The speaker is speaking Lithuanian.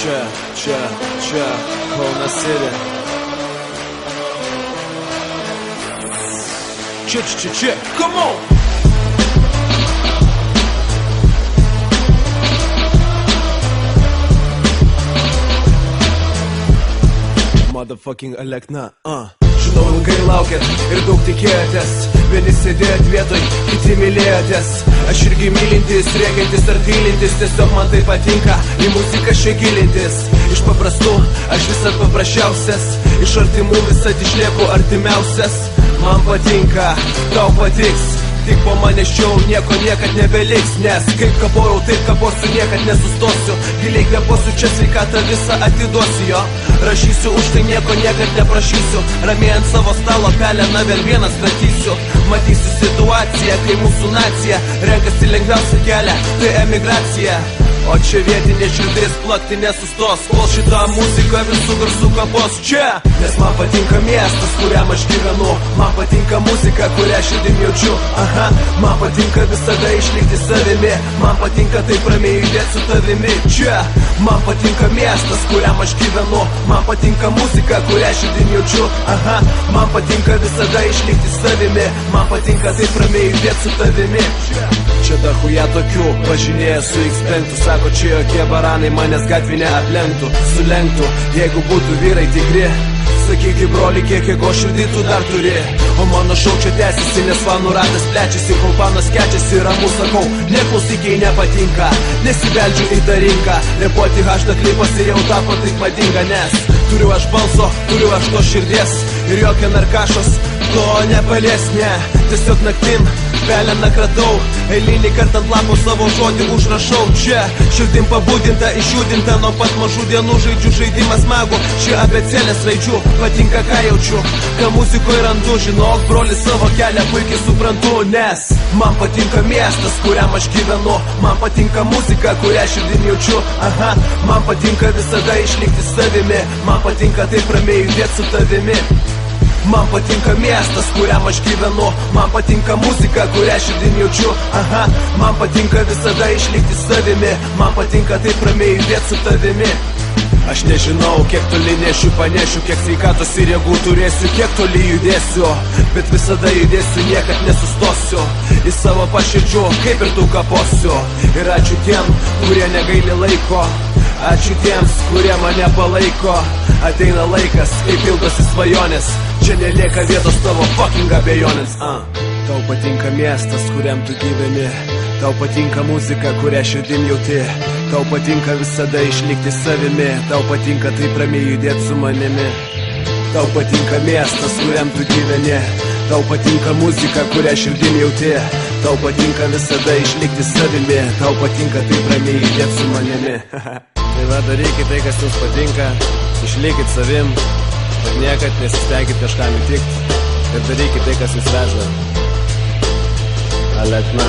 čia, Kaunas City. Čia, come on! Motherfucking Alekna, Žinau, ilgai laukėt ir daug tikėjotės. Vieni sėdėjot vietoj, kiti mylėjotės. Aš irgi mylintis, rėkiantis ar tylintis. Tiesiog man tai patinka, į muziką čia gilintis. Iš paprastų, aš visad paprasčiausias. Iš artimų visad išlieku artimiausias. Man patinka, tau patiks. Tik po manęsčiau nieko niekad nebeliks. Nes kaip kapojau, taip kaposiu, niekad nesustosiu. Giliai kveposiu, čia sveikatą visą atiduosiu jo. Rašysiu, už tai nieko niekad neprašysiu. Ramiai ant savo stalo peleną vėl vienas kratysiu. Matysiu situaciją, kai mūsų nacija renkasi lengviausią kelią, tai emigracija. O čia vietinė širdis plakti nesustos, kol šitą muziką visų garsų kapos čia. Nes man patinka miestas, kuriam aš gyvenu. Man patinka muzika, kurią širdim jaučiu. Man patinka visada išlikti savimi. Man patinka taip ramiai judėti su tavimi čia. Man patinka miestas, kuriam aš gyvenu. Man patinka muzika, kurią širdim jaučiu. Man patinka visada išlikti savimi. Man patinka taip ramiai judėti su tavimi čia dahuja tokių, važinėja su X5. Sako, čia jokie baranai manęs gatvį neaplenktų, sulenktų. Jeigu būtų vyrai tikri, sakyki broli, kiek jėgo širdį tu dar turi. O mano šau čia tęsiasi, nes fanų ratas plečiasi. Kol panas kečiasi, ramu sakau, neklausyk, jei nepatinka. Nesibeldžiu į tą rinką, repuoti HD klipasi jau tapo taip madinga. Nes turiu aš balso, turiu aš to širdies. Ir jokia narkašos to nepalies, ne. Tiesiog naktim peleną kratau. Eilinį kartą ant lapo savo žodį užrašau čia. Širdim pabudinta, išjudinta, nuo pat mažų dienų žaidžiu žaidimą smagų. Čia abėcėlės raidžių, patinka ką jaučiu. Ką muzikoje randu, žinok broli, savo kelią puikiai suprantu. Nes man patinka miestas, kuriam aš gyvenu. Man patinka muzika, kurią širdim jaučiu. Man patinka visada išlikti savimi. Man patinka taip ramiai judėti su tavimi. Man patinka miestas, kuriam aš gyvenu. Man patinka muzika, kurią širdim jaučiu. Man patinka visada išlikti savimi. Man patinka taip ramiai judėti su tavimi. Aš nežinau, kiek toli nešiu, panešiu, kiek sveikatos ir jėgų turėsiu, kiek toli judėsiu. Bet visada judėsiu, niekad nesustosiu. Į savo paširdžių, kaip ir tu kaposiu. Ir ačiū tiem, kurie negaili laiko. Ačiū tiems, kurie mane palaiko. Ateina laikas, kai pildosi svajonės. Čia nelieka vietos tavo fucking abejonės. Tau patinka miestas, kuriam tu gyveni. Tau patinka muzika, kurią širdim jauti. Tau patinka visada išlikti savimi. Tau patinka taip ramiai judėti su manimi. Tau patinka miestas, kuriam tu gyveni. Tau patinka muzika, kurią širdim jauti. Tau patinka visada išlikti savimi. Tau patinka taip ramiai judėti su manimi. Tai va, darykit tai, kas jums patinka. Išlikit savim. Ir niekad nesistengit kažkam įtikti. Ir darykit tai, kas jūs veža. Alekna.